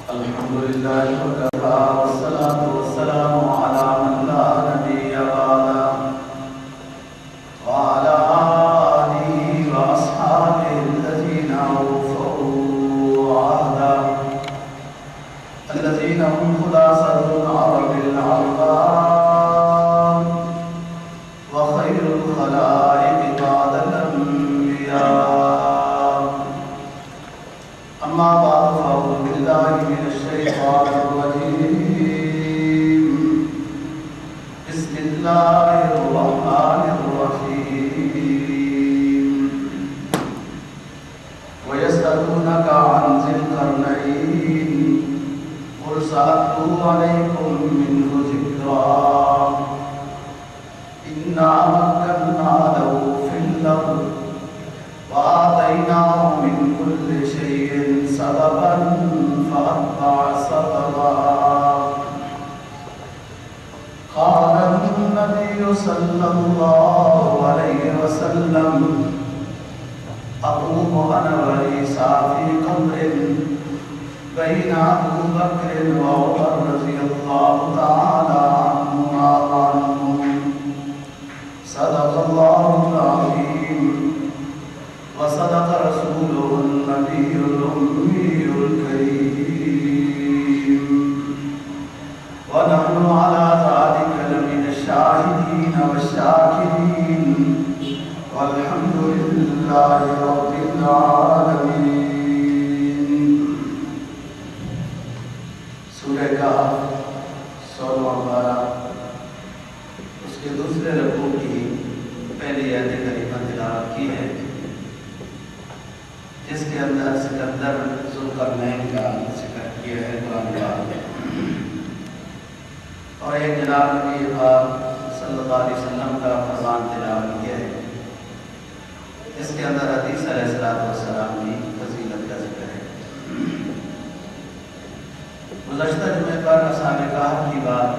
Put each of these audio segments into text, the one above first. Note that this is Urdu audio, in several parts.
الحمد لله وكفى والصلاة والسلام على من لا نبي بعده وعلى آله وأصحابه الذين أوفوا عهده الذين هم خلاصة العرب العربان وخير الخلائق بعد الأنبياء. أما بعد فأعوذ بالله من الشيطان الرجيم. بسم الله الرحمن الرحيم. ويسألونك عن ذي القرنين قل سأتلو عليكم منه ذكرا. إنا مكنا له في الأرض وآتيناه من كل شيء سببا فأتبع سببا. قال النبي صلى الله عليه وسلم أقوم أنا وعيسى في قبر بين أبو بكر وعمر رضي الله تعالى عنهما وعنهم. صدق الله العظيم وصدق رسوله النبي الأمي الكريم ونحن على ذلك لمن الشاهدين والشاكرين والحمد لله رب العالمين. سورہ کہف 16واں پارہ اس کے دوسرے رکوع کی پہلی آیت کریمہ تلاوت کی ہے، جس کے اندر سکندر ذوالقرنین کا ذکر کیا ہے قرآن پاک میں، اور ایک جناب نبی پاک صلی اللہ علیہ وسلم کا فرمان تلاوت کیا ہے، جس کے اندر حدیث علیہ السلام کی فضیلت کا ذکر ہے۔ گزشتہ جمعے پر اصحاب کہف کی بات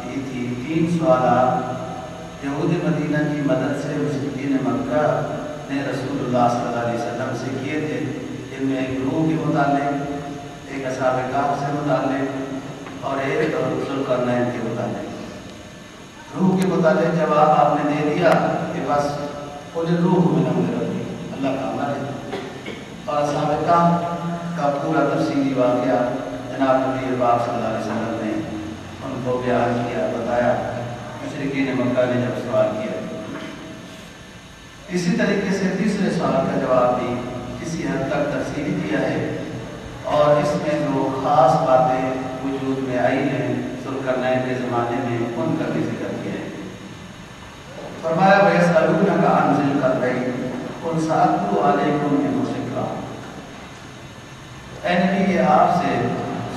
کی تھی۔ 3 سوالات یہود مدینہ کی مدد سے مشرکین مکہ نے رسول اللہ صلی اللہ علیہ وسلم سے کیے تھے، جن میں ایک روح کے متعلق، ایک اصحاب کہف سے متعلق اور ایک ذوالقرنین کے متعلق۔ روح کے متعلق جواب آپ نے دے دیا کہ بس قل الروح من امر ربی، اللہ کا امر ہے، اور اصحاب کہف کا پورا تفصیلی واقعہ جناب نبی پاک صلی اللہ علیہ وسلم نے ان کو بیان کیا، بتایا مشرکین مکہ نے جب سوال کیا۔ اسی طریقے سے تیسرے سوال کا جواب بھی کسی حد تک تفصیلی دیا ہے، اور اس میں جو خاص باتیں وجود میں آئی ہیں ذوالقرنین کے زمانے میں، ان کا بھی ذکر کیا ہے۔ فرمایا وَيَسْأَلُونَكَ عَنْ ذِي الْقَرْنَيْنِ قُلْ سَأَتْلُو عَلَيْكُم مِّنْهُ ذِكْرًا۔ اے نبی، یہ آپ سے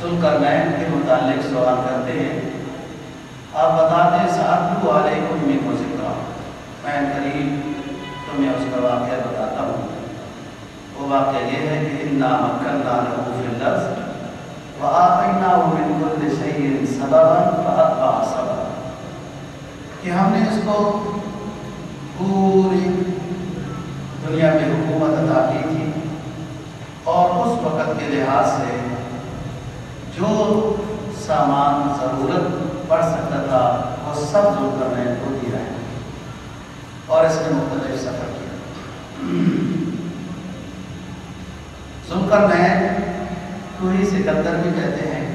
ذوالقرنین کے متعلق سوال کرتے ہیں، آپ بتا دیں سَأَتْلُو عَلَيْكُم مِّنْهُ ذِكْرًا، میں قریب تمہیں اس کا واقعہ بتاتا ہوں۔ وہ واقعہ یہ ہے کہ اِنَّا مَكَّنَّا لَهُ فِي الْأَرْضِ وَآتَيْنَاهُ مِنْ كُلِّ شَيْءٍ سَبَبًا فَأَتْبَعَ سَبَبًا، کہ ہم نے اس کو پوری دنیا میں حکومت عطا کی تھی، اور اس وقت کے لحاظ سے جو سامان ضرورت پڑ سکتا تھا وہ سب ذوالقرنین کو دیا ہے، اور اس نے مختلف سفر کیا۔ ذوالقرنین کو ہی سکندر بھی کہتے ہیں۔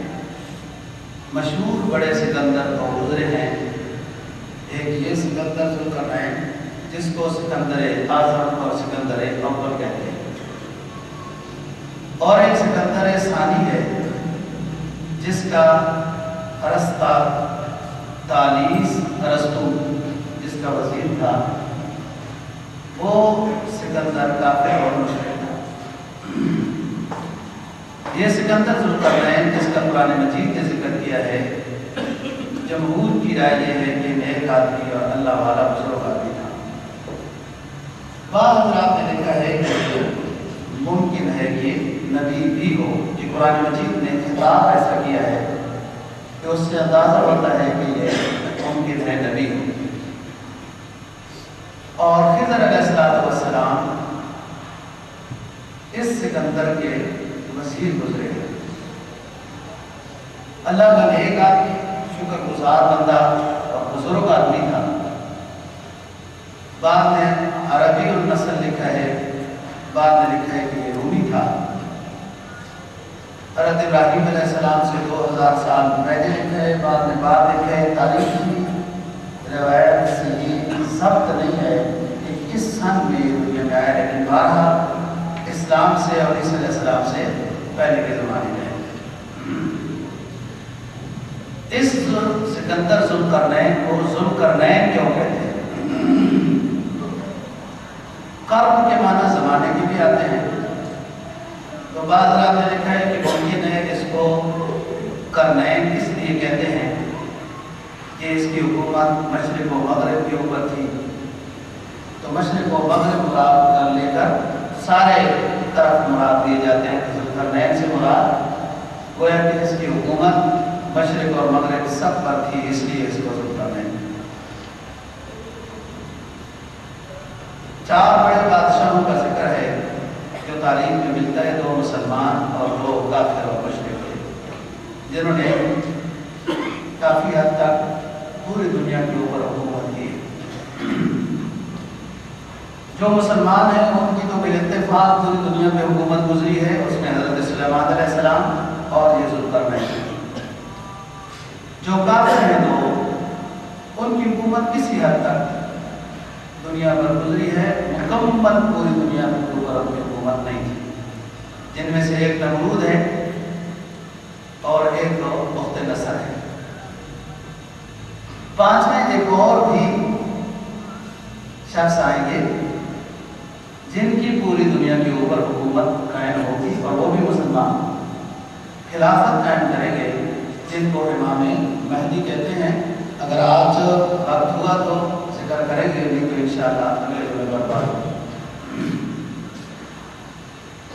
مشہور بڑے سکندر تو گزرے ہیں، ایک یہ سکندر ذوالقرنین جس کو سکندر اعظم اور سکندر اول کہتے ہیں، اور ایک سکندر ثانی ہے جس کا ارسطو جس کا وزیر تھا، وہ سکندر کافر اور مشرک تھا۔ یہ سکندر ذوالقرنین جس کا قرآن مجید نے ذکر کیا ہے، جمہور کی رائے یہ ہے کہ نیک آدمی اور اللہ والا بزرگ آدمی تھا۔ بعض حضرات نے لکھا ہے کہ ممکن ہے کہ نبی بھی ہو، کہ قرآن مجید نے خطاب ایسا کیا ہے کہ اس سے اندازہ ہوتا ہے کہ یہ ممکن ہے نبی ہو۔ اور خضر علیہ السلام اس سکندر کے وزیر گزرے ہیں، اللہ کا نیک آدمی، شکر گزار بندہ اور بزرگ آدمی تھا۔ بعد میں عربی النسل لکھا ہے، بعد میں لکھا ہے کہ یہ رومی تھا۔ حضرت ابراہیم علیہ السلام سے 2000 سال پہلے لکھا ہے، بعد میں بعد لکھا ہے۔ تاریخی روایت سے یہ ضبط نہیں ہے کہ کس سن میں دنیا میں آیا، لیکن بہرحال اسلام سے اور عیسی علیہ السلام سے پہلے کے زمانے میں۔ اس سکندر ذوالقرنین کو ذوالقرنین کیوں کہتے ہیں؟ قرن کے معنی زمانے کے بھی آتے ہیں، تو بعض رات نے لکھا ہے کہ ممکن ہے اس کو قرنین اس لیے کہتے ہیں کہ اس کی حکومت مشرق و مغرب کے اوپر تھی، تو مشرق و مغرب مراد کر لے کر سارے طرف مراد دیے جاتے ہیں۔ ذوالقرنین سے مراد گویا کہ اس کی حکومت مشرق اور مغرب سب پر تھی، اس لیے اس کو ذوالقرنین۔ 4 بڑے بادشاہوں کا ذکر ہے جو تاریخ میں ملتا ہے، 2 مسلمان اور 2 کافر اور مشرک تھے، جنہوں نے کافی حد تک پوری دنیا کے اوپر حکومت کی۔ جو مسلمان ہیں ان کی تو بالاتفاق پوری دنیا پہ حکومت گزری ہے، اس میں حضرت سلیمان علیہ السلام اور یہ ذوالقرنین۔ جو کافر ہیں 2، ان کی حکومت کسی حد تک دنیا پر گزری ہے، مکمل پوری دنیا کے اوپر ان کی حکومت نہیں تھی، جن میں سے ایک نمرود ہے اور ایک بخت نصر ہے۔ 5ویں ایک اور بھی شخص آئیں گے جن کی پوری دنیا کے اوپر حکومت قائم ہوگی، اور وہ بھی مسلمان خلافت قائم کریں گے، جن کو امام مہدی کہتے ہیں۔ اگر آج وقت ہوا تو ذکر کریں گے، نہیں تو انشاءاللہ اگلے جمعے پر بات ہوگی۔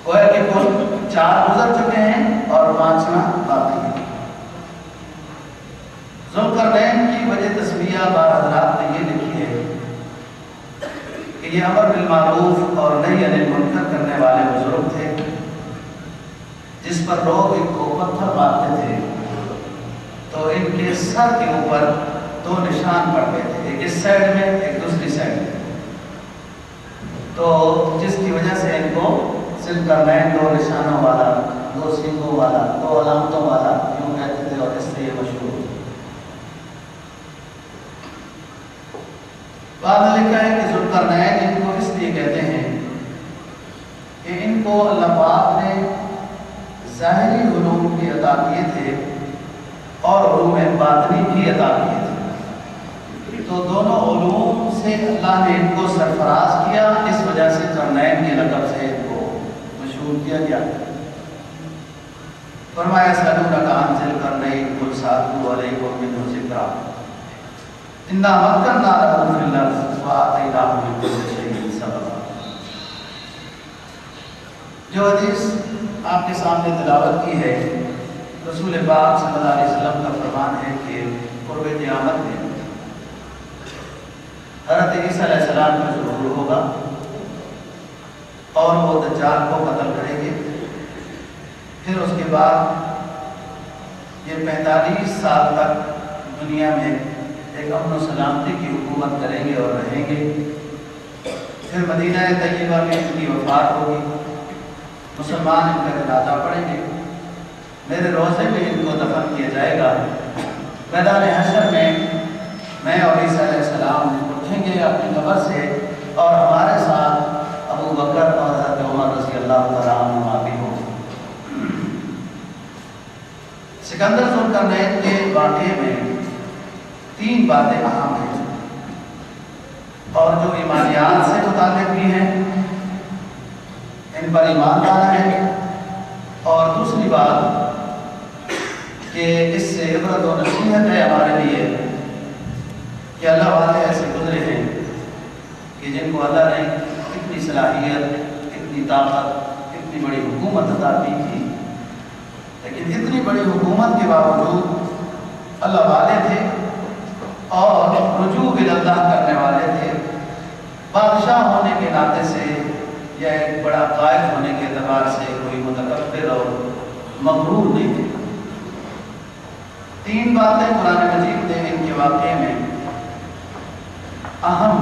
گویا کہ کل 4 گزر چکے ہیں اور 5واں باقی ہے۔ ذوالقرنین کی وجہ تسمیہ بار حضرات نے یہ لکھی ہے کہ یہ امر بالمعروف اور نہی عن المنکر کرنے والے بزرگ تھے، جس پر لوگ ان کو پتھر مارتے تھے تو ان کے سر کے اوپر 2 نشان پڑ گئے تھے، ایک اس سائڈ میں ایک دوسری سائڈ میں، تو جس کی وجہ سے ان کو ذوالقرنین 2 نشانوں والا، 2 سینگوں والا، 2 علامتوں والا یوں کہتے تھے، اور اس سے یہ مشہور۔ بعد میں لکھا ہے کہ ذوالقرنین ان کو اس لیے کہتے ہیں کہ ان کو اللہ پاک نے ظاہری علوم بھی عطا کیے تھے اور علوم باطنی بھی عطا کیے تھے، تو دونوں علوم سے اللہ نے ان کو سرفراز کیا، اس وجہ سے قرنین کے لقب سے ان کو مشہور کیا گیا۔ فرمایا سألونک عن ذی القرنین قل سأتلو علیکم منہ ذکرا انا مکننا لہ فی الارض وآتیناہ من کل شیء سببا۔ جو حدیث آپ کے سامنے تلاوت کی ہے، رسول پاک صلی اللہ علیہ وسلم کا فرمان ہے کہ قرب قیامت میں حضرت عیسیٰ علیہ السلام کا ظہور ہوگا اور وہ دجال کو قتل کریں گے، پھر اس کے بعد یہ 45 سال تک دنیا میں ایک امن و سلامتی کی حکومت کریں گے اور رہیں گے، پھر مدینہ طیبہ میں ان کی وفات ہوگی، مسلمان ان کا جنازہ پڑھیں گے، میرے روزے میں ان کو دفن کیا جائے گا، میدان حشر میں میں اور عیسیٰ علیہ السلام اٹھیں گے اپنی قبر سے، اور ہمارے ساتھ ابو بکر اور حضرت عمر رضی اللہ تعالیٰ عنہ بھی ہوں۔ سکندر ذوالقرنین کے واقعے میں 3 باتیں اہم ہیں، اور جو ایمانیات سے متعلق بھی ہیں، ان پر ایمان لانا ہے، اور دوسری بات کہ اس سے عبرت و نصیحت ہے ہمارے لیے کہ اللہ والے ایسے گزرے ہیں کہ جن کو اللہ نے اتنی صلاحیت، اتنی طاقت، اتنی بڑی حکومت عطا کی تھی، لیکن اتنی بڑی حکومت کے باوجود اللہ والے تھے اور رجوع اللہ کرنے والے تھے، بادشاہ ہونے کے ناطے سے یا ایک بڑا قائد ہونے کے اعتبار سے کوئی متکبر اور مغرور نہیں تھے۔ 3 باتیں قرآن مجید نے ان کے واقعے میں اہم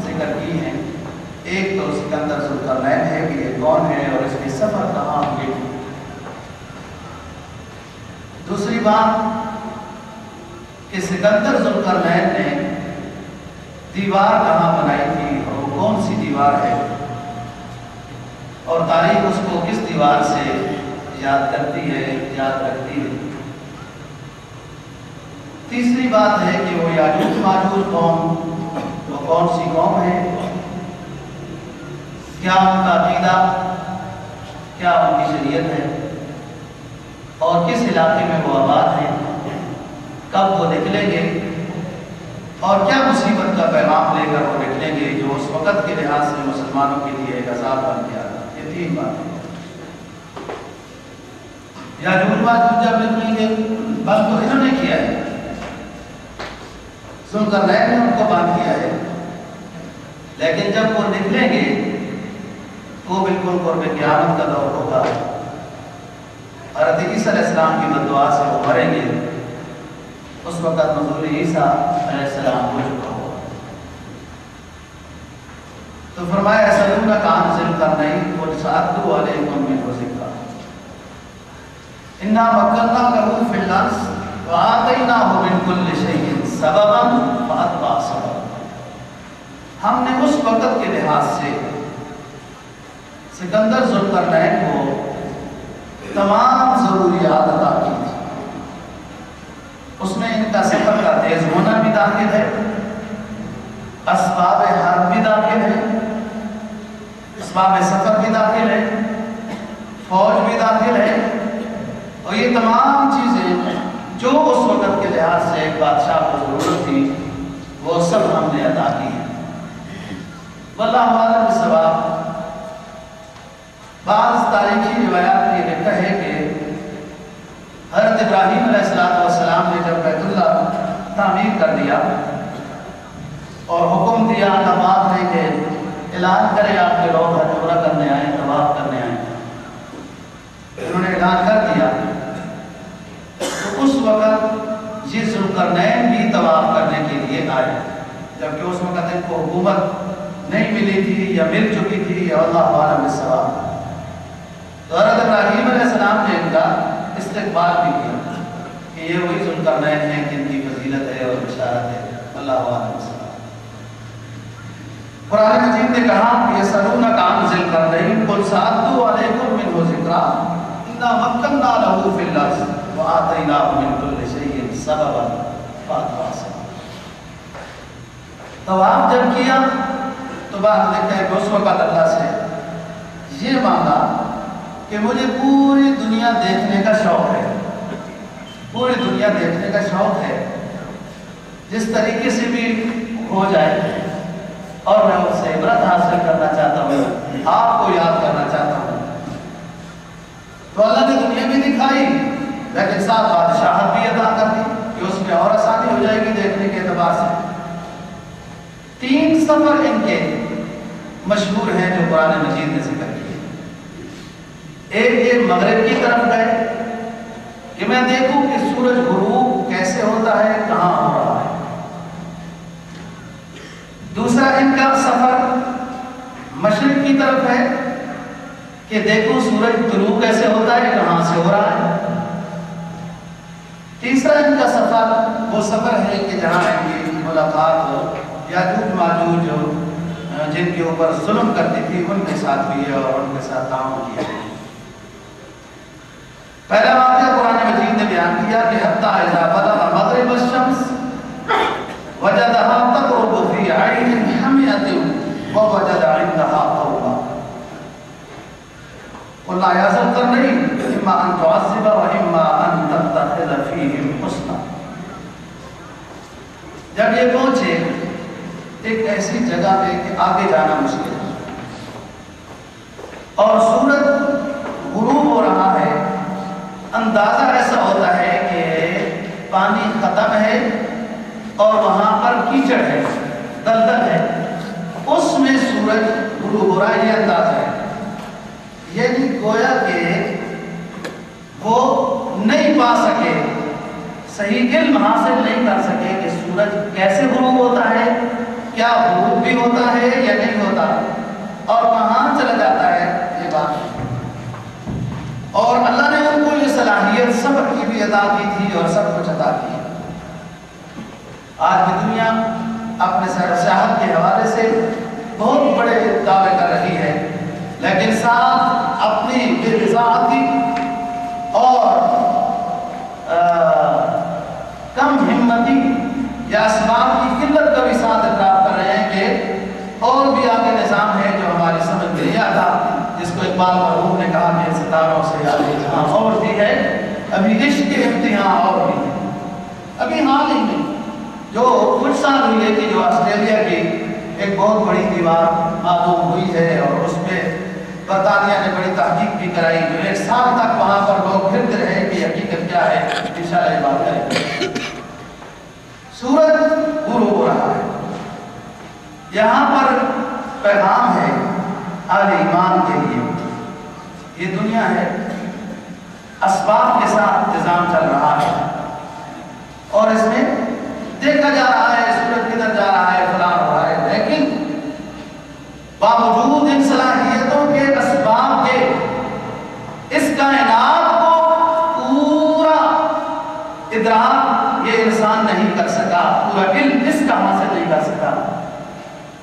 ذکر کی ہیں۔ ایک تو سکندر ذوالقرنین ہے کہ یہ کون ہے اور اس کے سفر کہاں ہوئے تھے۔ دوسری بات کہ سکندر ذوالقرنین نے دیوار کہاں بنائی تھی اور وہ کون سی دیوار ہے، اور تاریخ اس کو کس دیوار سے یاد کرتی ہے، یاد رکھتی ہے۔ تیسری بات ہے کہ وہ یاجوج ماجوج قوم وہ کون سی قوم ہے، کیا ان کا عقیدہ، کیا ان کی شریعت ہے، اور کس علاقے میں وہ آباد ہیں، کب وہ نکلیں گے، اور کیا مصیبت کا پیغام لے کر وہ نکلیں گے جو اس وقت کے لحاظ سے مسلمانوں کے لیے ایک عذاب بن گیا۔ یہ 3 باتیں۔ یاجوج ماجوج جب نکلیں گے بند تو انہوں نے کیا ہے، ذوالقرنین نے ان کو بند کیا ہے، لیکن جب وہ نکلیں گے تو بالکل قرب قیامت کا دور ہوگا۔ حضرت عیسیٰ علیہ السلام کی بد دعا سے وہ مریں گے، اس وقت نزول عیسیٰ علیہ السلام ہو چکا ہوگا۔ تو فرمایا یسألونک عن ذی القرنین قل سأتلو علیکم منہ ذکرا انا مکننا لہ فی الارض وآتیناہ من کل شیء سببا فأتبع سببا۔ ہم نے اس وقت کے لحاظ سے سکندر ذوالقرنین کو تمام ضروریات عطا کی تھی۔ اس میں ان کا سفر کا تیز ہونا بھی داخل ہے، اسباب حرب بھی داخل ہے، اسباب سفر بھی داخل ہے، فوج بھی داخل ہے، اور یہ تمام چیزیں جو اس وقت کے لحاظ سے ایک بادشاہ کو ضرورت تھی وہ سب ہم نے عطا کی ہے۔ واللہ اعلم بالصواب۔ بعض تاریخی روایات میں لکھا ہے کہ حضرت ابراہیم علیہ السلام نے جب بیت اللہ تعمیر کر دیا اور حکم دیا طواف نے کہ اعلان کرے آپ کے لوگ حج عمرہ کرنے آئیں، طواف کرنے آئیں، انہوں نے اعلان کر دیا، تو اس وقت یہ ذوالقرنین بھی طواف کرنے کے لیے آئے، جبکہ اس وقت ان کو حکومت نہیں ملی تھی یا مل چکی تھی، یا اللہ اعلم بالصواب۔ تو حضرت ابراہیم علیہ السلام نے ان کا استقبال بھی کیا کہ یہ وہی ذوالقرنین ہیں جن کی فضیلت ہے اور بشارت ہے، اللہ اعلم بالصواب۔ قرآن مجید نے کہا کہ یسألونک عن ذی القرنین قل سأتلو علیکم منہ ذکرا انا مکننا لہ فی الارض وآتیناہ من کل شیء سببا فأتبع سببا۔ طواف جب کیا تو بات لکھا ہے کہ اس وقت اللہ سے یہ مانگا کہ مجھے پوری دنیا دیکھنے کا شوق ہے، پوری دنیا دیکھنے کا شوق ہے، جس طریقے سے بھی ہو جائے، اور میں اس سے عبرت حاصل کرنا چاہتا ہوں، آپ کو یاد کرنا چاہتا ہوں۔ تو اللہ نے دنیا بھی دکھائی لیکن ساتھ بادشاہت بھی عطا کر دی کہ اس میں اور آسانی ہو جائے گی دیکھنے کے اعتبار سے۔ 3 سفر ان کے مشہور ہیں جو قرآن مجید نے ذکر کیے۔ ایک یہ مغرب کی طرف گئے کہ میں دیکھوں کہ سورج غروب کیسے ہوتا ہے، کہاں ہو رہا ہے۔ دوسرا ان کا سفر مشرق کی طرف ہے کہ دیکھوں سورج طلوع کیسے ہوتا ہے، کہاں سے ہو رہا ہے۔ تیسرا ان کا سفر وہ سفر ہے کہ جہاں ان کی ملاقات یاجوج ماجوج جن کے اوپر ظلم کرتی تھی ان کے ساتھ بھی ہے اور ان کے ساتھ تعاون کیا ہے۔ پہلا واقعہ قرآن مجید نے بیان کیا کہ حتی اذا بلغ مغرب الشمس وجدها تغرب في عين حمئة ووجد عندها قوما قلنا يا ذا القرنين إما أن تعذب وإما أن تتخذ فيهم حسنا۔ جب یہ پہنچے ایک ایسی جگہ پہ کہ آگے جانا مشکل ہے اور سورج غروب ہو رہا ہے، اندازہ ایسا ہوتا ہے کہ پانی ختم ہے اور وہاں پر کیچڑ ہے، دلدل ہے، اس میں سورج غروب ہو رہا ہے، یہ اندازہ ہے۔ یعنی گویا کہ وہ نہیں پا سکے صحیح علم حاصل نہیں کر سکے کہ سورج کیسے غروب ہوتا ہے، کیا غروب بھی ہوتا ہے یا نہیں ہوتا، اور کہاں چلا جاتا ہے، یہ بات ہے۔ اور اللہ نے ان کو یہ صلاحیت صبر کی بھی عطا کی تھی اور سب کچھ عطا کی ہے۔ آج کی دنیا اپنے سیاحت کے حوالے سے بہت بڑے دعوے کر رہی ہے، لیکن ساتھ اپنی بے رضاعتی اور کم ہمتی یا اسباب کی قلت کا بھی ساتھ اعتراف کر رہے ہیں کہ اور بھی آگے نظام ہے جو ہماری سمجھ میں نہیں آتا، جس کو اقبال مرحوم نے کہا کہ ستاروں سے آگے جہاں اور بھی ہے، ابھی عشق کے امتحان اور بھی ہے۔ ابھی حال ہی میں جو کچھ سال ہوئی ہے کہ جو آسٹریلیا کی ایک بہت بڑی دیوار معلوم ہوئی ہے، اور اس پہ برطانیہ نے بڑی تحقیق بھی کرائی، جو 1 سال تک وہاں پر لوگ پھرتے رہے کہ حقیقت کیا ہے، انشاءاللہ یہ بات کریں گے۔ سورج غروب ہو رہا ہے، یہاں پر پیغام ہے اہل ایمان کے لیے۔ یہ دنیا ہے، اسباب کے ساتھ نظام چل رہا ہے، اور اس میں دیکھا جا رہا ہے سورج کدھر جا رہا ہے، فلاں ہو رہا ہے، لیکن باوجود ان صلاحیتوں کے اسباب کے اس کائنات کو پورا ادراک یہ انسان نہیں کر سکا، پورا علم اس کا حاصل نہیں کر سکا۔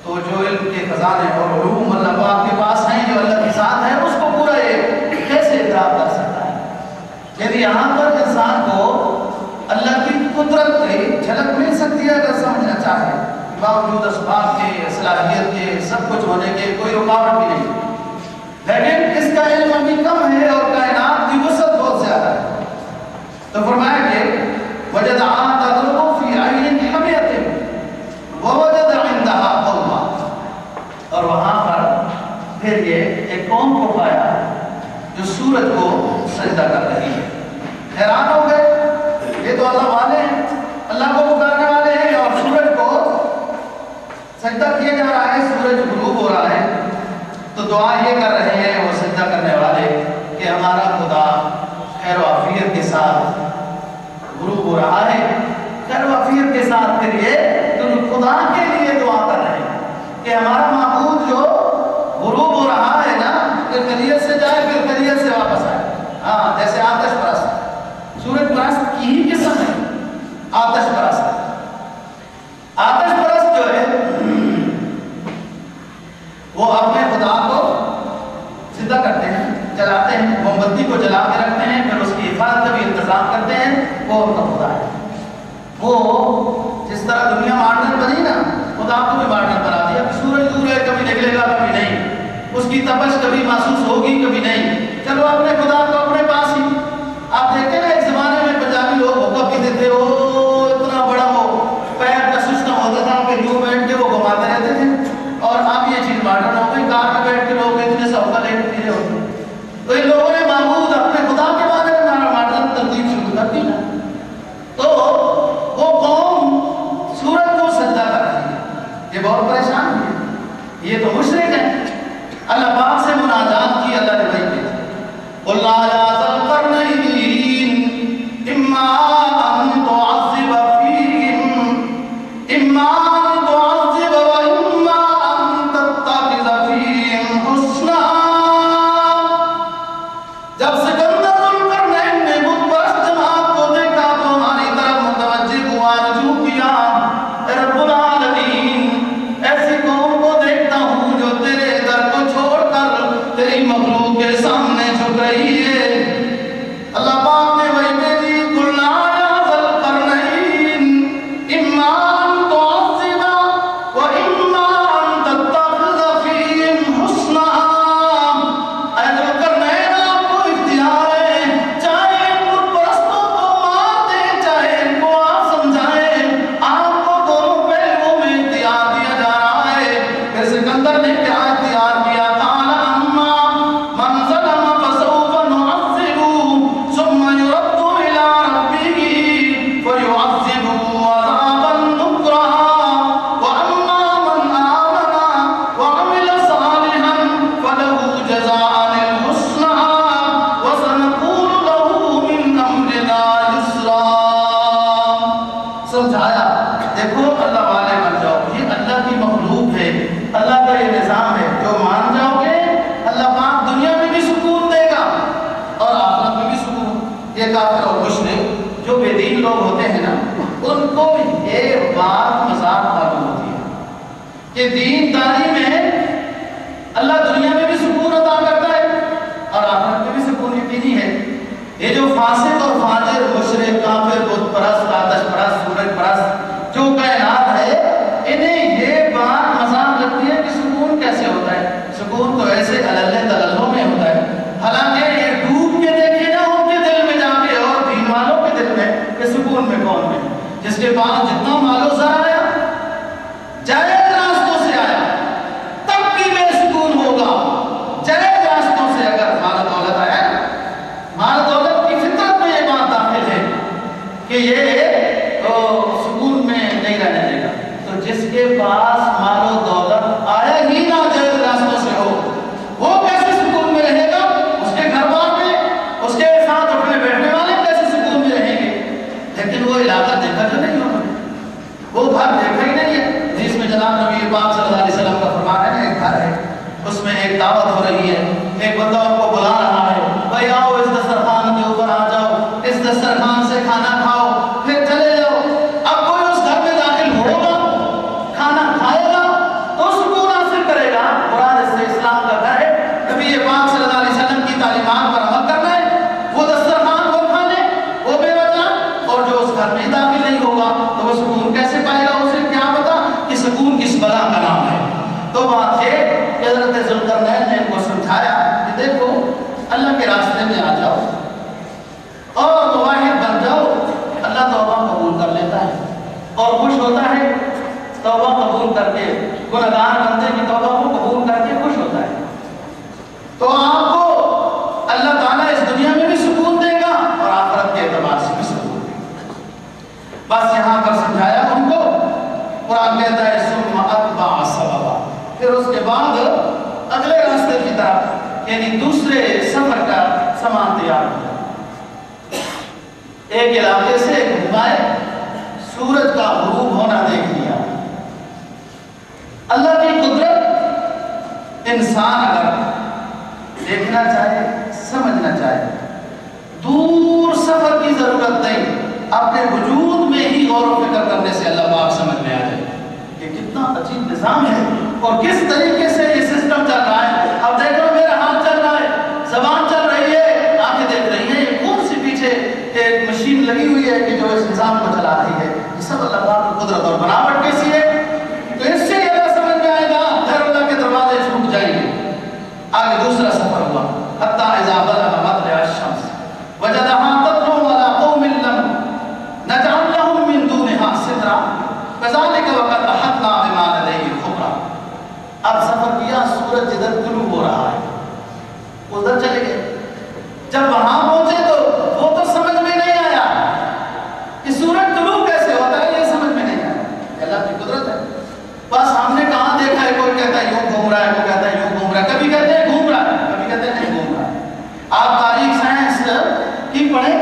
تو جو علم کے خزانے اور علوم اللہ پاک کے پاس ہیں، جو اللہ کے ساتھ ہے، اس کو پورا یہ کیسے ادراک کر سکتا ہے؟ یعنی یہاں پر انسان کو اللہ کی قدرت کی جھلک مل سکتی ہے اگر سمجھنا چاہے، باوجود اسباب کے، صلاحیت کے، سب کچھ ہونے کے، کوئی رکاوٹ بھی نہیں، لیکن اس کا علم ابھی کم ہے اور کائنات کی وسعت بہت زیادہ ہے۔ تو فرمایا کہ وجد تدرک فی عین حمیۃ ووجد عندها قوما، اور وہاں پر پھر یہ ایک قوم کو پایا جو سورج کو سجدہ کر رہی ہے۔ حیران ہو گئے، یہ تو اللہ والے ہیں، اللہ کو پکارنے والے ہیں، اور سورج کو سجدہ کیا جا رہا ہے، سورج غروب ہو رہا ہے۔ تو دعا یہ کر رہے ہیں وہ سجدہ کرنے والے کہ ہمارا خدا خیر و عافیت کے ساتھ غروب ہو رہا ہے، خیر و عافیت کے ساتھ۔ پھر یہ تو خدا کے لیے دعا کر رہے ہیں کہ ہمارا معبود جو غروب ہو رہا ہے نا، پھر خیریت سے جائے، پھر خیریت سے واپس آئے۔ ہاں، جیسے آتش پرست، سورج پرست کی ہی قسم ہے آتش پرست۔ آتش پرست جو ہے وہ اپنے خدا کو زندہ کرتے ہیں، جلاتے ہیں، موم بتی کو جلا کے رکھتے ہیں، پھر اس کی حفاظت کا بھی انتظام کرتے ہیں، وہ ان کا خدا ہے۔ وہ جس طرح دنیا ماڈرن بنی نا، خدا کو بھی ماڈرن بنا دیا کہ سورج دور ہے، کبھی نکلے گا کبھی نہیں، اس کی تپش کبھی محسوس ہوگی کبھی نہیں، چلو اپنے خدا کو اپنے پاس ہی۔ آپ دیکھتے ہیں نا ایک زمانے میں پنجابی لوگ ہوکا پیتے تھے، وہ اتنا بڑا وہ پیر کا سسٹم ہوتا تھا کہ یوں بیٹھ کے وہ گھماتے رہتے تھے، اور اب یہ چیز ماڈرن ہو گئی، کار میں بیٹھ کے لوگ اتنے سا ہوکا لے کے پیرے ہوتے ہیں۔ تو ان لوگوں نے معبود اپنے خدا کے بارے میں ماڈرن ترتیب شروع کر دی نا، تو وہ قوم سورج کو سجدہ کر رہی ہے، یہ بہت پریشان ہے، یہ تو مشرک ہے۔ اللہ پاک سے مناجات کی اللہ نے وہی کی تھی، قُلْ لَا يَا ذَا الْقَرْنَيْنِ یہ کافر اور مشرک جو بے دین لوگ ہوتے ہیں نا، ان کو یہ بات مذاق معلوم ہوتی ہے کہ دین داری میں اللہ دنیا میں بھی سکون عطا کرتا ہے اور آخرت میں بھی سکون یقینی ہے۔ یہ جو فاسق اور فاجر مشرک کافر بت پرست آتش پرست سورج پرست جو کائنات ہے، انہیں یہ بات مذاق لگتی ہے کہ سکون کیسے ہوتا ہے۔ سکون تو ایسے علل تللوں میں ہوتا ہے، حالانکہ یہ ڈوب کے دیکھے نا ان کے دل میں جا کے اور دین والوں کے دل میں کہ سکون میں کون ہے۔ جس کے پاس جتنا مال و زر آیا، جائز راستوں سے آیا، تب بھی بے سکون ہوگا۔ جائز راستوں سے اگر مال دولت آیا، مال دولت کی فطرت میں یہ بات داخل ہے کہ یہ سکون میں نہیں رہنے دے گا۔ تو جس کے پاس مال و دولت آیا ہی نہ جائز راستوں سے ہو، وہ کیسے سکون میں رہے گا؟ اس کے گھر بار میں اس کے ساتھ اٹھنے بیٹھنے والے کیسے سکون میں رہیں گے؟ لیکن وہ علاقہ دیکھا جو نہیں ہوگا، وہ گھر دیکھا ہی نہیں ہے جس میں جناب نبی پاک صلی اللہ علیہ وسلم کا فرمان ہے نا، ایک گھر ہے، اس میں ایک دعوت ہو رہی ہے، ایک بندہ ان کو بلا رہا ہے، بھائی آؤ اس دسترخوان کے اوپر آ جاؤ، اس دسترخوان سے کھانا کھاؤ، پھر چلے جاؤ۔ اب کوئی اس گھر میں داخل ہوگا، کھانا کھائے گا تو سکون حاصل کرے گا۔ قرآن اس سے اسلام کا گھر ہے، نبی پاک صلی اللہ علیہ وسلم کی تعلیمات پر عمل کرنا ہے، وہ دسترخوان وہ کھانے وہ بے وجہ، اور جو اس گھر میں داخل نہیں ہوگا تو وہ سکون کیسے پائے گا؟ اسے کیا پتا کہ سکون کس بلا کا نام ہے۔ تو بات یہ کہ حضرت ذوالقرنین نے ان کو سمجھایا کہ دیکھو اللہ کے راستے میں آ جاؤ اور مواحد بن جاؤ، اللہ توبہ قبول کر لیتا ہے اور خوش ہوتا ہے۔ توبہ قبول کر کے گنہگار بندے کی توبہ کو قبول کر کے خوش ہوتا ہے۔ تو آپ کو اللہ تعالیٰ اس دنیا میں بھی سکون دے گا اور آخرت کے اعتبار سے بھی سکون دے گا۔ بس یہاں پر سمجھایا ان کو۔ قرآن کہتا ہے ثم اتبع سببا، پھر اس کے بعد اگلے راستے کی طرف یعنی دوسرے سفر کا سامان تیار کیا۔ ایک علاقے سے گھمائے، سورج کا غروب ہونا دیکھ لیا۔ اللہ کی قدرت انسان اگر دیکھنا چاہے، سمجھنا چاہے، دور سفر کی ضرورت نہیں، اپنے وجود میں ہی غور و فکر کرنے سے اللہ پاک سمجھ میں آ جائے کہ کتنا عجیب نظام ہے اور کس طریقے سے یہ سسٹم چل رہا ہے۔ اب دیکھو میرا ہاتھ چل رہا ہے، زبان چل رہی ہے، آنکھیں دیکھ رہی ہیں، یہ کون سی پیچھے ایک مشین لگی ہوئی ہے کہ جو اس نظام کو چلا رہی ہے؟ یہ سب اللہ پاک کی قدرت اور بناوٹ کیسی ہے؟ تو اس سے اللہ سمجھ میں آئے گا، غیر اللہ کے دروازے چھوٹ جائیں گے۔ آگے دوسرا سفر ہوا، حتی اذا بلغ مطلع الشمس وجدها تطلع على قوم لم نجعل لهم من دونها سترا كذلك وقد احطنا بما لديه خبرا۔ اب سفر کیا، سورج جدھر طلوع ہو رہا ہے ادھر چلے گئے۔ جب وہاں پہنچے تو وہ تو سمجھ میں نہیں آیا کہ سورج طلوع کیسے ہوتا ہے، یہ سمجھ میں نہیں آیا، اللہ کی قدرت ہے۔ بس ہم نے کہاں دیکھا ہے، کوئی کہتا ہے یوں گھوم رہا ہے، کوئی کہتا ہے یوں گھوم رہا ہے، کبھی کہتے ہیں گھوم رہا ہے، کبھی کہتے ہیں نہیں گھوم رہا ہے۔ آپ تاریخ سائنس کی پڑھیں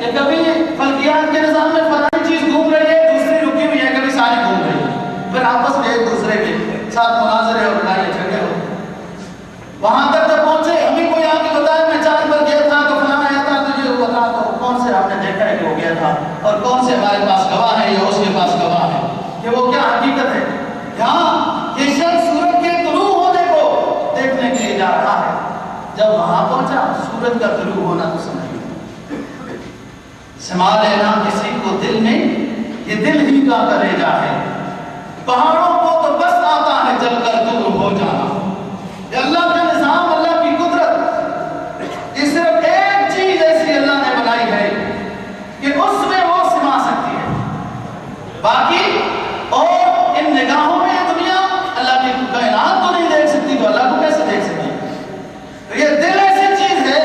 کہ کبھی فلکیات کے نظام میں فلانی چیز گھوم رہی ہے، دوسری رکی ہوئی ہے، کبھی ساری گھوم رہی ہے، پھر آپس میں ایک دوسرے کے ساتھ مناظرے اور لڑائی جھگڑے ہو۔ وہاں تک جب پہنچے، ہمیں کوئی آ کے بتایا میں چاند پر گیا تھا تو فلاں آیا تھا، تو یہ بتا تو کون سے ہم نے دیکھا ہے کہ ہو گیا تھا اور کون سے ہمارے پاس گواہ ہے یا اس کے پاس گواہ ہے کہ وہ کیا حقیقت ہے۔ یہاں یہ شخص سورج کے طلوع ہونے کو دیکھنے کے لیے جا رہا ہے، جب وہاں پہنچا سورج کا طلوع ہونا تو سمجھ گیا۔ سما لینا کسی کو دل میں، یہ دل ہی کا کلیجہ ہے، پہاڑوں کو تو بس آتا ہے جل کر دور ہو جانا۔ یہ اللہ کا نظام، اللہ کی قدرت، یہ صرف ایک چیز ایسی اللہ نے بنائی ہے کہ اس میں وہ سما سکتی ہے، باقی اور ان نگاہوں میں یہ دنیا اللہ کی کائنات کو نہیں دیکھ سکتی، تو اللہ کو کیسے دیکھ سکتی؟ تو یہ دل ایسی چیز ہے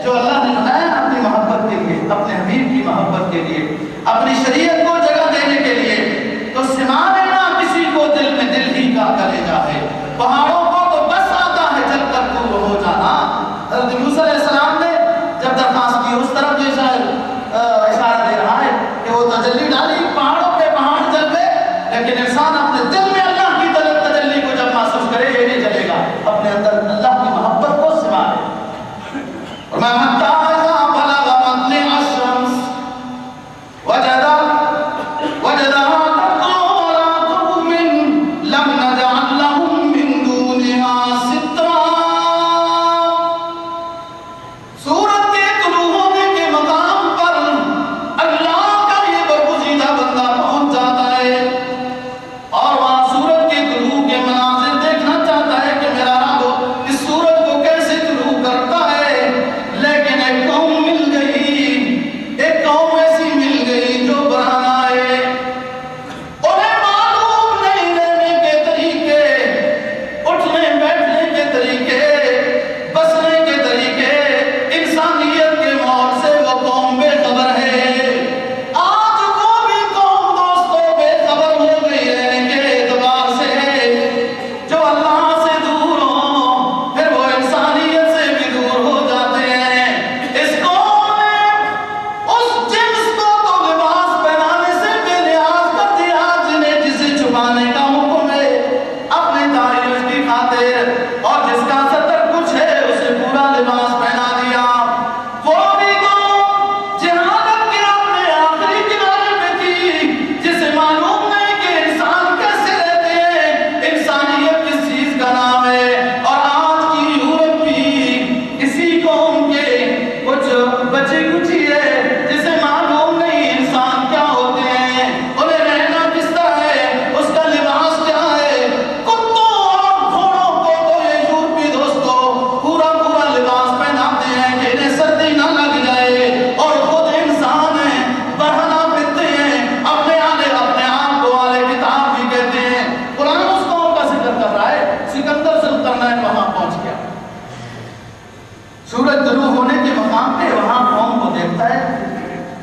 جو اللہ نے بنایا اپنی محبت کے لیے، اپنے حبیب کی محبت کے لیے، اپنی شریعت کو جگہ دینے کے لیے۔ تو سما لینا کسی کو دل میں، دل ہی کا کلیجہ ہے، پہاڑوں کو تو بس آتا ہے جل کر دور ہو جانا۔ حضرت موسیٰ علیہ السلام نے جب درخواست کی، اس طرف جو اشارہ دے رہا ہے کہ وہ تجلی ڈالی، پہاڑوں پہ پہاڑ جل گئے، لیکن انسان اپنے دل میں اللہ کی تجلی کو جب محسوس کرے، یہ نہیں چلے گا، اپنے اندر اللہ کی محبت کو سما لے۔ اور میں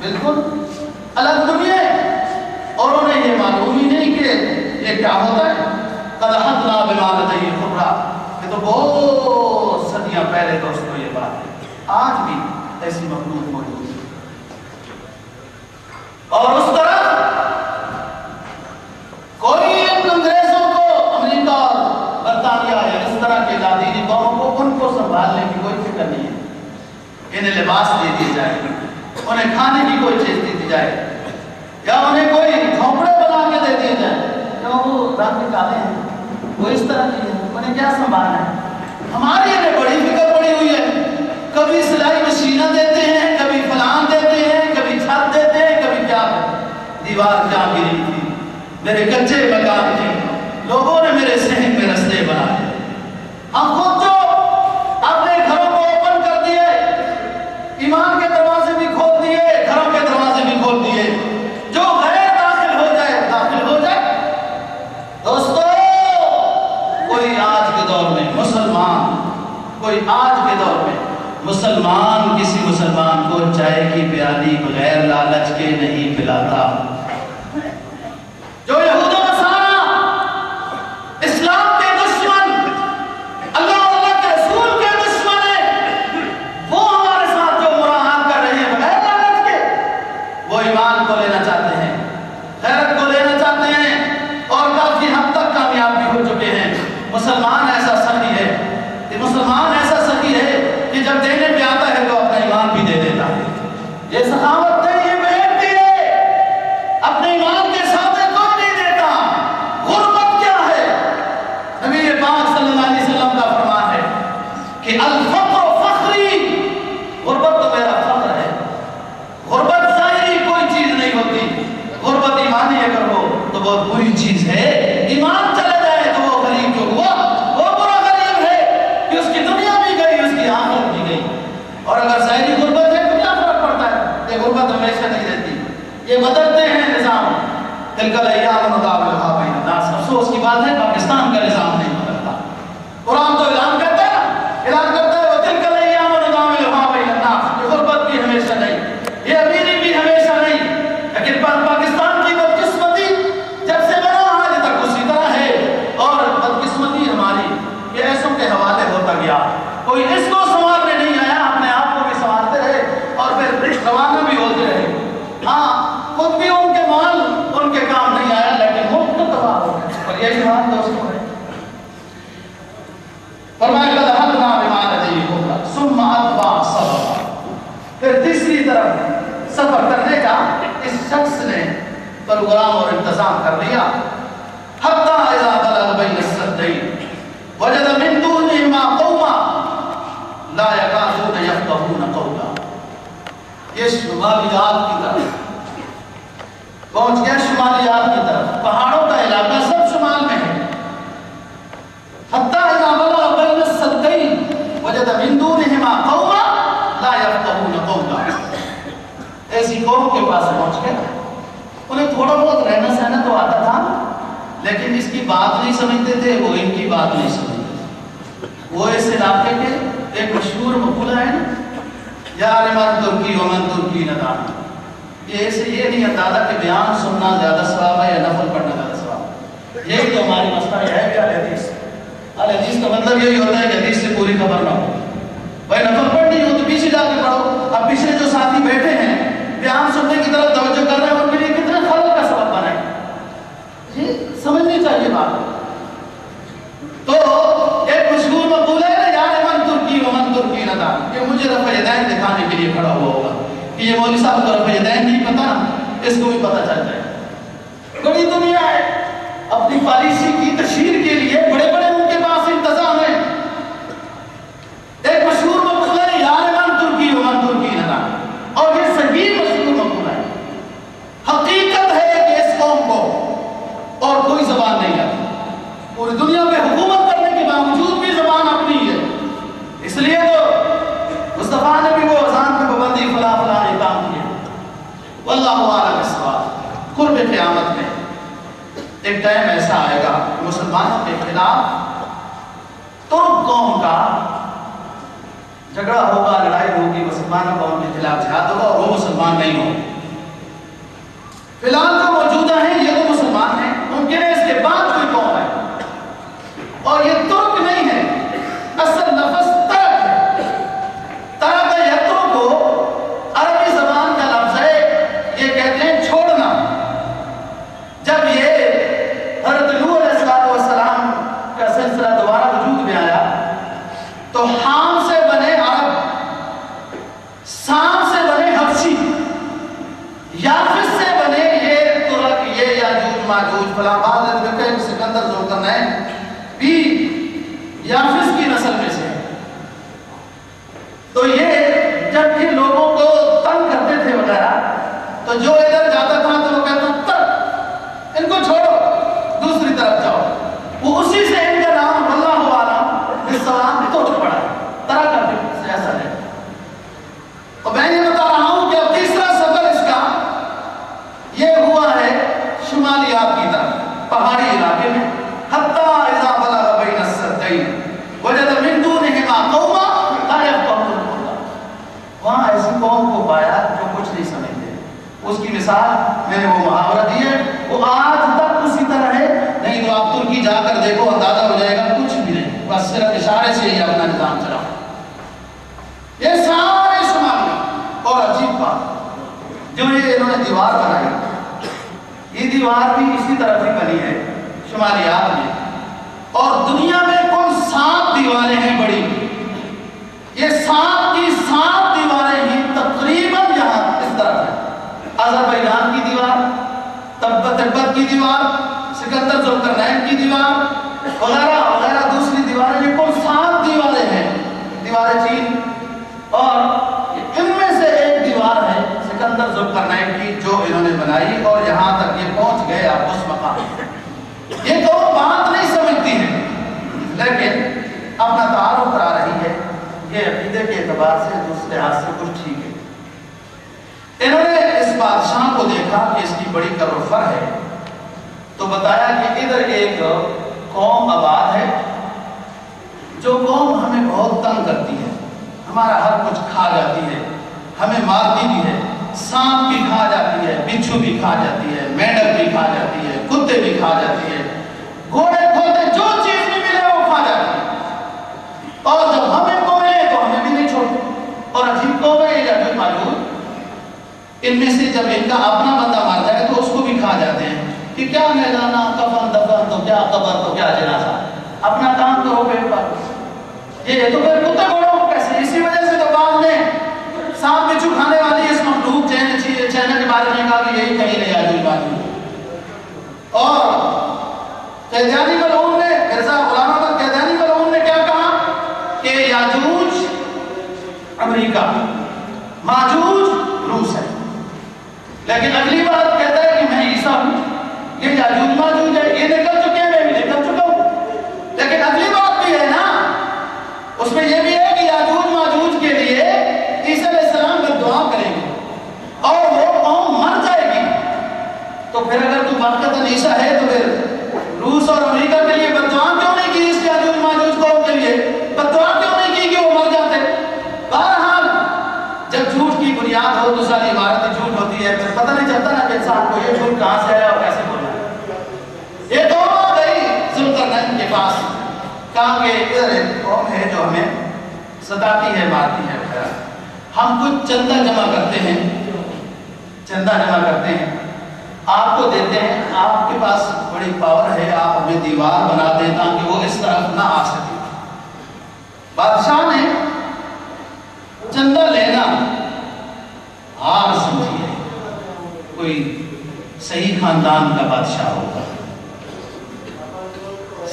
بالکل الگ دنیا ہے، اور انہیں یہ معلوم ہی نہیں کہ یہ کیا ہوتا ہے۔ قد حدنا بما لدیہ خبرا، یہ تو بہت صدیاں پہلے دوستوں یہ بات ہے، آج بھی ایسی مخلوق موجود ہے۔ اور اس طرح کوئی ان انگریزوں کو، امریکہ اور برطانیہ یا اس طرح کے لاطینی قوموں کو، ان کو سنبھالنے کی کوئی فکر نہیں ہے۔ انہیں لباس دے دیے جائے، انہیں کھانے کی کوئی چیز دے دی جائے، یا انہیں کوئی جھونپڑے بنا کے دے دیے جائیں، کیوں وہ رنگ نکالے ہیں، وہ اس طرح کی ہے، انہیں کیا سنبھالنا ہے؟ ہماری انہیں بڑی فکر پڑی ہوئی ہے، کبھی سلائی مشینیں دیتے ہیں، کبھی فلان دیتے ہیں، کبھی چھت دیتے ہیں، کبھی کیا دیوار جا گری تھی، میرے کچے مکان تھے، لوگوں نے میرے صحن میں رستے بنائے۔ ہم خود جو اپنے گھروں کو اوپن کر دیے، ایمان کے دروازے بھی کھول دیے، گھروں کے دروازے بھی کھول دیے، جو غیر داخل ہو جائے داخل ہو جائے۔ دوستو، کوئی آج کے دور میں مسلمان، کوئی آج کے دور میں مسلمان کسی مسلمان کو چائے کی پیالی بغیر لالچ کے نہیں پلاتا۔ جو یہود و نصارہ اسلام کے دشمن، اللہ اور اللہ کے رسول کے دشمن ہیں، وہ ہمارے ساتھ جو مراعات کر رہے ہیں بغیر لالچ کے، وہ ایمان کو لینا چاہتے ہیں، غیرت کو لینا چاہتے ہیں، اور کافی حد تک کامیاب بھی ہو چکے ہیں۔ مسلمان ایسا سخی ہے کہ مسلمان ایسا سخی ہے کہ جب دینے پہ آتا ہے تو اپنا ایمان بھی دے دیتا ہے۔ یہ سخاوت نہیں، یہ بےعزتی ہے، اپنے ایمان کے سامنے کوئی نہیں دیتا۔ غربت کیا ہے؟ نبی پاک صلی اللہ علیہ وسلم کا فرمان ہے کہ الفقر فخری، غربت تو میرا فخر ہے۔ غربت ظاہری کوئی چیز نہیں ہوتی، غربت ایمانی اگر ہو تو بہت بری چیز ہے۔ ایمان چلا جائے تو وہ غریب جو ہوا وہ برا غریب ہے کہ اس کی دنیا بھی گئی، اس کی آخرت بھی گئی۔ اور اگر ظاہری غربت ہے تو کیا فرق پڑتا ہے؟ یہ غربت ہمیشہ نہیں رہتی، یہ بدلتے ہیں نظام۔ تلک الایام نداولها بین الناس، افسوس کی بات ہے پاکستان کا نظام نہیں بدلتا۔ قرآن تو اعلان کرتا ہے، اعلان کرتا ہے وتلک الایام نداولها بین الناس، یہ غربت بھی ہمیشہ نہیں، یہ امیری بھی ہمیشہ نہیں۔ لیکن پاکستان کی بدقسمتی جب سے بنا آج تک اسی طرح ہے، اور بدقسمتی ہماری یہ ایسوں کے حوالے ہوتا گیا، کوئی اس کو سنوارنے نہیں آیا، اپنے آپ کو بھی سنوارتے رہے اور پھر روانہ بھی ہوتے رہے۔ ہاں، خود بھی ان کے مال ان کے کام نہیں آیا، لیکن مفت تباہ ہو گئے، اور یہی حال دوستوں ہے۔ فرمایا قد حدنا بما لدیہ خبرا ثم اتبع سببا، پھر تیسری طرف سفر کرنے کا اس شخص نے پروگرام اور انتظام کر لیا۔ حتی اذا بلغ بین السدین وجد من دونہما قوما لا یکادون یفقہون قولا، یہ شمالیات کی طرف پہنچ گیا، شمالیات کی طرف، پہاڑوں کا علاقہ سب شمال میں ہے۔ حتی اذا بلغ بین السدین وجد من دونہما قوما لا یفقہون قولا، ایسی قوم کے پاس پہنچ گیا، انہیں تھوڑا بہت رہنا سہنا تو آتا تھا، لیکن اس کی بات نہیں سمجھتے تھے، وہ ان کی بات نہیں سمجھتے تھے۔ وہ اس علاقے کے ایک مشہور مقولہ ہے نا، یار من ترکی ومن ترکی ندان، یہ اسے یہ نہیں اندازہ کہ بیان سننا زیادہ ثواب ہے یا نفل پڑھنا زیادہ ثواب ہے۔ یہی تو ہماری مسئلہ ہے کہ الحدیث، الحدیث کا مطلب یہی ہوتا ہے کہ حدیث سے پوری خبر نہ ہو۔ بھائی نفل پڑھنی ہو تو پیچھے جا کے پڑھو۔ اب پیچھے جو ساتھی بیٹھے ہیں بیان سننے کی طرف توجہ کر رہے ہیں، ان کے لیے کتنے خلل کا سبب بنائے، یہ سمجھنی چاہیے بات۔ تو ایک مشہور مقولہ ہے نا، یار من ترکی ومن ترکی ندان، یہ مجھے رفع یدین دکھانے کے لیے کھڑا ہوا ہوگا کہ یہ مولوی صاحب کو رفع یدین نہیں پتا، اس کو بھی پتا چل جائے۔ بڑی دنیا ہے، اپنی پالیسی کی تشہیر کے لیے بڑے بڑے ان کے پاس انتظام ہے۔ ایک مشہور مقولہ ہے یار من ترکی ومن ترکی ندان، اور یہ صحیح مشہور مقولہ ہے۔ حقیقت ہے کہ اس قوم کو اور کوئی زبان نہیں آتی، پوری دنیا پہ حکومت کرنے کے باوجود بھی زبان اپنی ہے۔ اس لیے تو مصطفیٰ نے بھی وہ اذان پہ پابندی فلاں فلاں کام کیے۔ واللہ اعلم بالصواب۔ قرب قیامت میں ایک ٹائم ایسا آئے گا مسلمانوں کے خلاف ترک قوم کا جھگڑا ہوگا، لڑائی ہوگی، مسلمانوں قوم کے خلاف جہاد ہوگا اور وہ مسلمان نہیں ہوں۔ فی الحال جو موجودہ ہیں یہ تو مسلمان ہیں، ممکن ہے اس کے بعد کوئی قوم ہے، اور یہ ترک نہیں ہے، اصل لفظ ترک ہے۔ ترک یترک کو عربی زبان کا لفظ ہے، یہ کہتے ہیں چھوڑنا۔ جب یہ حضرت نوح علیہ السلام کا سلسلہ دوبارہ وجود میں آیا تو حام سے بنے عرب، سام سے بنے حبشی، یافس سے بنے یہ ترک، یہ یاجوج ماجوج فلاں بعض سکندر ذوالقرنین بھی یافس کی نسل میں سے ہے۔ تو یہ جب کہ لوگوں کو تنگ کرتے تھے وغیرہ تو جو ادھر جاتا تھا تو وہ کہتا تر ان کو چھوڑو دوسری طرف جاؤ، وہ اسی سے ان کا نام اللہ عالم السلام تو پڑا ہے، طرح کا سے ایسا ہے۔ اور میں یہ بتا رہا ہوں کہ اب تیسرا سفر اس کا یہ ہوا ہے شمالیات کی طرف، پہاڑی علاقے میں، حتی اذا بلغ بین السدین وجد من دونہما قوما لا یفقہون القول، وہاں ایسی قوم کو پایا جو کچھ نہیں سمجھتے۔ اس کی مثال میں نے وہ محاورہ دی ہے، وہ آج تک اسی طرح ہے، نہیں تو آپ ترکی جا کر دیکھو اندازہ ہو جائے گا کچھ بھی نہیں، بس صرف اشارے سے ہی اپنا نظام چلا۔ یہ سارے شمال میں، اور عجیب بات جو یہ انہوں نے دیوار بنائی، یہ دیوار بھی اسی طرف ہی بنی ہے شمالیات میں، اور دنیا میں کل 7 دیواریں ہیں بڑی، یہ 7 کی 7 دیواریں ہی تقریباً یہاں اس طرف ہیں، آذربائیجان کی دیوار، تبت کی دیوار، سکندر ذوالقرنین کی دیوار وغیرہ وغیرہ دوسری دیواریں، یہ کل 7 دیواریں ہیں، دیواریں چین، اور ان میں سے ایک دیوار ہے سکندر ذوالقرنین کی جو انہوں نے بنائی، اور یہاں تک یہ پہنچ گئے آپ اس مقام۔ یہ تو بات نہیں سمجھتی ہے لیکن اپنا تعارف کرا رہی ہے، یہ عقیدے کے اعتبار سے دوسرے ہاتھ سے کچھ ٹھیک ہے۔ انہوں نے اس بادشاہ کو دیکھا کہ اس کی بڑی کر و فر ہے، تو بتایا کہ ادھر ایک قوم آباد ہے جو قوم ہمیں بہت تنگ کرتی ہے، ہمارا ہر کچھ کھا جاتی ہے، ہمیں مارتی بھی ہے، سانپ بھی کھا جاتی ہے، بچھو بھی کھا جاتی ہے، مینڈک بھی کھا جاتی ہے، کتے بھی کھا جاتی ہے، گھوڑے کھوتے جو چیز بھی ملے وہ کھا جاتی ہے، اور جب ہمیں کو ملے تو ہمیں بھی نہیں چھوڑتے۔ اور عجیب قوم ہے یاجوج ماجوج، ان میں سے جب ان کا اپنا بندہ مر جائے تو اس کو بھی کھا جاتے ہیں کہ کیا میدانہ کفن دفن تو کیا قبر تو کیا جنازہ، اپنا کام کرو پیٹ پر۔ یہ تو پھر کتے گھوڑوں کو کیسے، اسی وجہ سے تو بعد میں سانپ بچھو کھانے والی اس مخلوق چینہ کے بارے میں کہا کہ یہی کہیں نہیں یاجوج ماجوج۔ اور قیدیانی ملعون نے، مرزا غلام احمد قیدیانی ملعون نے کیا کہا کہ یاجوج امریکہ، ماجوج روس ہے، لیکن اگلی بات کہتا ہے کہ میں عیسیٰ ہوں، یہ یاجوج ماجوج ہے، یہ نکل چکے ہیں، میں بھی نکل چکا ہوں۔ لیکن اگلی بات بھی ہے نا، اس میں یہ بھی ہے کہ یاجوج ماجوج کے لیے عیسیٰ علیہ السلام بد دعا کریں گے اور وہ قوم مر جائے گی، تو پھر اگر تو واقعتاً عیسیٰ ہے تو پھر روس اور امریکہ کے لیے بد دعا کیوں نہیں کی، اس یاجوج ماجوج قوم کے لیے بد دعا کیوں نہیں کی کہ وہ مر جاتے؟ بہرحال جب جھوٹ کی بنیاد ہو تو ساری عبارت جھوٹ ہوتی ہے، پھر پتہ نہیں چلتا نا کہ انسان کو یہ جھوٹ کہاں سے آیا اور کیسے بولا۔ یہ قوم گئی ذوالقرنین کے پاس، کہا کہ ادھر ایک قوم ہے جو ہمیں ستاتی ہے، مارتی ہے وغیرہ، ہم کچھ چندہ جمع کرتے ہیں، چندہ جمع کرتے ہیں، آپ کو دیتے ہیں، آپ کے پاس بڑی پاور ہے، آپ ہمیں دیوار بنا دیں تاکہ وہ اس طرف نہ آ سکے۔ بادشاہ نے چندہ لینا ہار سمجھی ہے، کوئی صحیح خاندان کا بادشاہ ہوگا،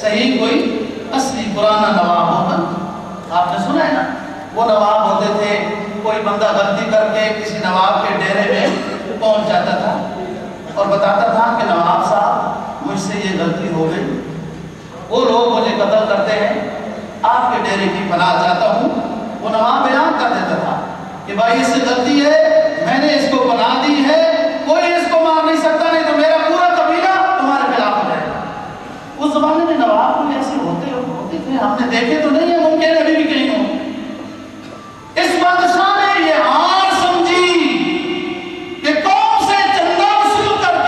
صحیح کوئی اصلی پرانا نواب ہوگا۔ آپ نے سنا ہے نا، وہ نواب ہوتے تھے، کوئی بندہ غلطی کر کے کسی نواب کے ڈیرے میں پہنچ جاتا تھا اور بتاتا تھا کہ نواب صاحب مجھ سے یہ غلطی ہو گئی، وہ لوگ مجھے قتل کرتے ہیں، آپ کے ڈیرے کی پناہ چاہتا ہوں۔ وہ نواب بیان کر دیتا تھا کہ بھائی اس سے غلطی ہے، میں نے اس کو پناہ دی ہے، کوئی اس کو مار نہیں سکتا، نہیں تو میرا پورا قبیلہ تمہارے خلاف ہو جائے گا۔ اس زمانے میں نواب کوئی ایسے ہوتے تھے، ہم نے دیکھے تو نہیں ہے، ممکن ہے ابھی بھی کہیں ہوں۔ اس بادشاہ نے یہ ہار سمجھی کہ قوم سے چندہ وصول کر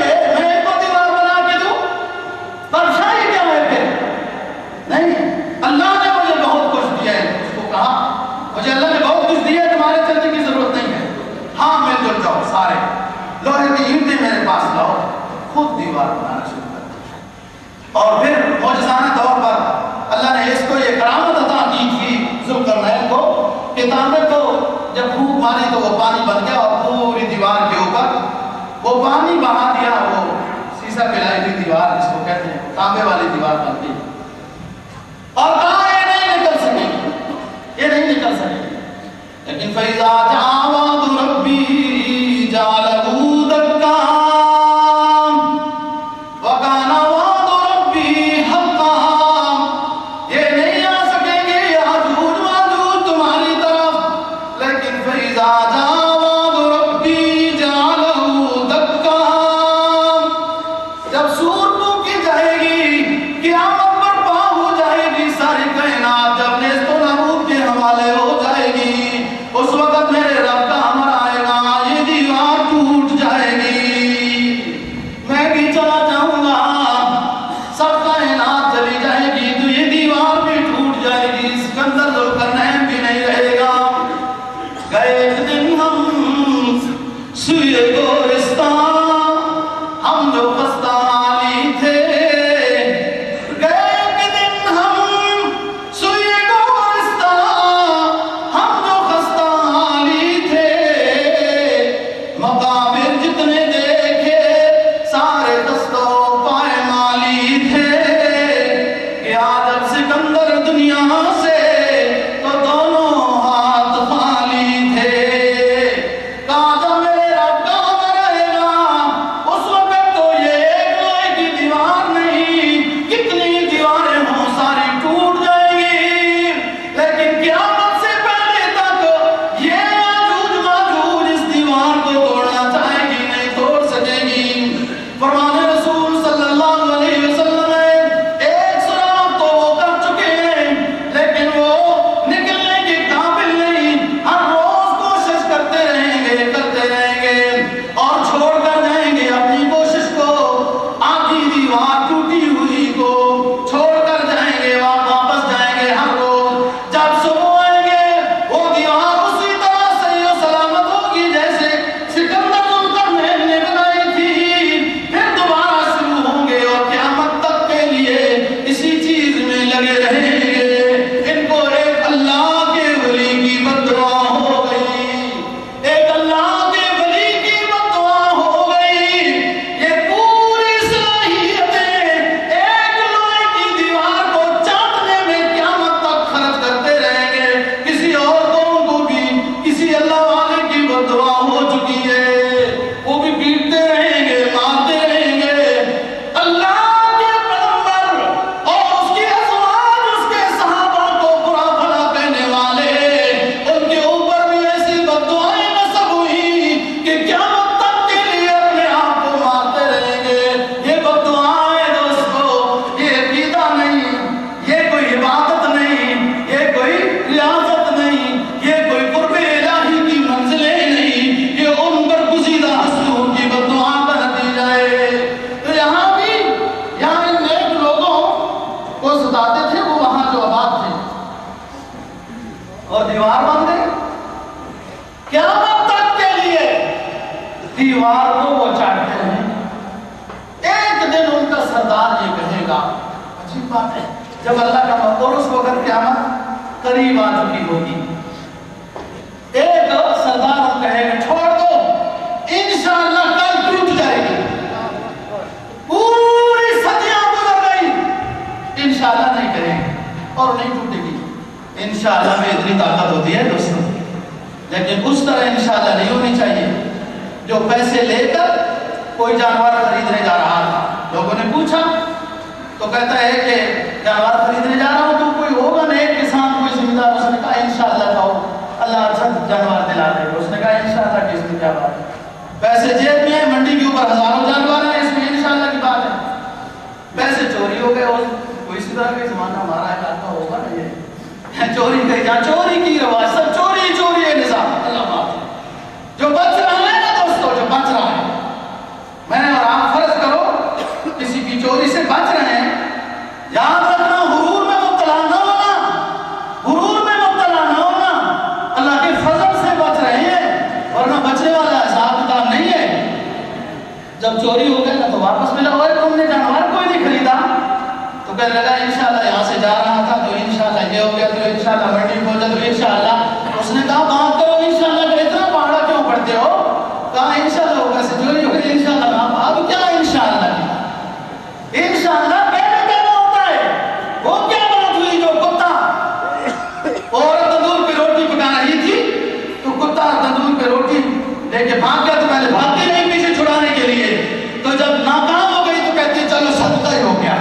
خود دیوار بنانا شروع کر دیا. اور پھر معجزانہ طور پر اللہ نے اس کو یہ کرامت عطا کی تھی ذوالقرنین کو کہ تعمیر کو جب پھونک ماری تو وہ پانی بن گیا اور پوری دیوار کے اوپر وہ پانی بہا دیا. وہ سیسا پلائی ہوئی دیوار جس کو کہتے ہیں تانبے والی دیوار بن گئی اور کہا یہ نہیں نکل سکے گی، یہ نہیں نکل سکے گی. لیکن فَإِذَا جَاءَ وَعْدُ رَبِّي جَعَلَهُ دَكًّا وَكَانَ وَعْدُ رَبِّي حَقًّا. یہ نہیں آ سکیں گے یاجوج ماجوج تمہاری طرف، لیکن فَإِذَا جَاءَ وَعْدُ رَبِّي جَعَلَهُ دَكًّا. جب سور پھونکی جائے گی، قیامت برپا ہو جائے گی، ساری کائنات جب نیست و نابود کے حوالے ہو جائے گی، اس وقت میرے رب کا امر آئے گا، یہ دیوار ٹوٹ جائے گی، میں بھی چلا جاؤں گا، سب کائنات چلی جائے گی تو یہ دیوار بھی ٹوٹ جائے گی، سکندر ذوالقرنین بھی نہیں رہے گا. گئے ایک دن ہم سوئے گورستان، ہم جو خستہ حالی تھے، گئے ایک دن ہم سوئے گورستان، ہم جو خستہ حالی تھے، مقابر جتنے دیکھے سارے دست و پائمالی تھے. کہ جب سکندر دنیا سے تو دونوں ہاتھ خالی تھے. کہا جب میرے رب کا امر آئے گا، اس وقت تو یہ ایک لوہے کی دیوار نہیں، کتنی دیواریں ہوں ساری ٹوٹ جائیں گی، لیکن قیامت سے پہلے تک یہ یاجوج ماجوج اس دیوار کو توڑنا چاہے گی نہیں توڑ سکے گی. فرمان رسول صلی اللہ علیہ وسلم ہے، ایک سراغ تو وہ کر چکے ہیں لیکن وہ نکلنے کے قابل نہیں. ہر روز کوشش کرتے رہیں گے اور چھوڑ کر جائیں گے اپنی کوشش کو، آدھی دیوار ٹوٹی ہوئی کو چھوڑ کر جائیں گے، واپس جائیں گے. ہر روز جب صبح آئیں گے وہ دیوار اسی طرح صحیح و سلامت ہوگی جیسے سکندر ذوالقرنین نے بنائی تھی. پھر دوبارہ شروع ہوں گے اور قیامت تک کے لیے اسی چیز میں لگے رہیں گے. ان کو ایک اللہ کے ولی کی بد دعا ہو گئی، ایک اللہ کے ولی کی بد دعا ہو گئی. یہ پوری صلاحیتیں ایک لوہے کی دیوار کو چاٹنے میں قیامت تک خرچ کرتے رہیں گے. کسی اور قوم کو بھی کسی اللہ والے کی بد دعا ہو چکی ہے، وہ بھی پیٹتے رہیں گے، مارتے رہیں گے. اللہ کے پیغمبر اور اس کی ازواج، اس کے صحابہ کو برا بھلا کہنے والے، ان کے اوپر بھی ایسی بد دعائیں نصب ہوئی کہ قیامت تک کے لیے اپنے آپ کو مارتے رہیں گے. یہ بد دعائیں دوستو، یہ عقیدہ نہیں، یہ کوئی عبادت نہیں، یہ کوئی ریاضت نہیں، یہ کوئی قرب الہی کی منزلیں نہیں، یہ ان پر گزیدہ ہستیوں کی بد دعا کا نتیجہ ہے. تو یہاں بھی یہاں ان نیک لوگوں کو ستاتے تھے، وہ وہاں جو آباد تھے اور دیوار بن گئی. قیامت تک کے لیے دیوار کو وہ چاٹتے ہیں. ایک دن ان کا سردار یہ کہے گا، عجیب بات ہے، جب اللہ کا مقدور اس وقت قیامت قریب آ چکی ہوگی، ایک سردار کہے گا چھوڑ دو، انشاءاللہ کل ٹوٹ جائے گی. پوری صدیاں گزر گئی، انشاءاللہ نہیں کریں گے اور نہیں ٹوٹے گی. انشاءاللہ میں اتنی طاقت ہوتی ہے دوستوں، لیکن اس طرح انشاءاللہ نہیں ہونی چاہیے. جو پیسے لے کر کوئی جانور خریدنے جا رہا تھا، لوگوں نے پوچھا تو کہتا ہے کہ جانور خریدنے جا رہا ہوں تو کوئی ہوگا نا ایک کسان، کوئی زمیندار. اس نے کہا انشاءاللہ کہو، اللہ اچھا جانور دلا دے گا. اس نے کہا انشاءاللہ کس میں کیا بات ہے، پیسے جیب میں ہیں، منڈی کے اوپر ہزاروں جانور ہیں، اس میں انشاءاللہ کی بات ہے. پیسے چوری ہو گئے، اور کوئی اسی طرح کا زمانہ ہمارا علاقہ ہوگا نا، یہ چوری کری جا، چوری کی رواج، سب چوری چوری ہے نظام. اللہ معاف، جو بچ رہا ہے نا دوستو، جو بچ رہا ہے، میں اور آپ فرض کرو کسی کی چوری سے بچ رہے ہیں، یاد رکھنا غرور میں مبتلا نہ ہونا، غرور میں مبتلا نہ ہونا. اللہ کے فضل سے بچ رہے ہیں، ورنہ بچنے والا حساب کتاب نہیں ہے. جب چوری ہو گیا تو واپس ملا، اور تم نے جانور کوئی نہیں خریدا؟ تو کہنے لگا انشاءاللہ یہاں سے جا رہا تھا تو انشاءاللہ یہ ہو گیا، تو انشاءاللہ منڈی پہنچا تو انشاءاللہ۔ اس نے کہا بات کرو انشاءاللہ کا اتنا پہاڑا کیوں پڑھتے ہو؟ کہا انشاءاللہ ہوگا سے چوری ہو گئی انشاءاللہ۔ کہا اب کیا انشاءاللہ کی؟ انشاءاللہ پہلے کہنا ہوتا ہے۔ وہ کیا بات ہوئی جو کتا اور تندور پہ روٹی پکا رہی تھی تو کتا تندور پہ روٹی لے کے بھاگ گیا، تو پہلے بھاگتی نہیں پیچھے چھڑانے کے لیے، تو جب ناکام ہو گئی تو کہتی ہے چلو صدقہ ہی ہو گیا۔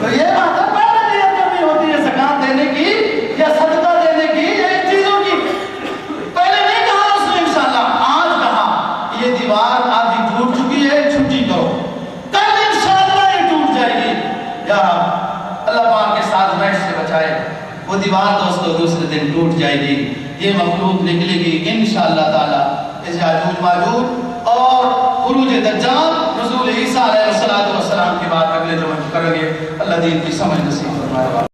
تو یہ بات ہے، پہلے نیت کرنی ہوتی ہے زکات دینے کی یا صدقہ دینے کی یا ان چیزوں کی۔ پہلے نہیں کہا اس نے انشاءاللہ، آج کہا یہ دیوار آدھی ٹوٹ چکی ہے، چھٹی کرو، کل انشاءاللہ یہ ٹوٹ جائے گی۔ یا اللہ پاک کے ساتھ میٹ سے بچائے، وہ دیوار دوستو دوسرے دن ٹوٹ جائے گی، یہ مخلوق نکلے گی انشاءاللہ تعالی۔ اس یاجوج ماجوج اور خروج دجال، نزول عیسیٰ علیہ السلام کے بعد اگلے جو کریں گے، اللہ دین کی سمجھ نصیب فرمائے۔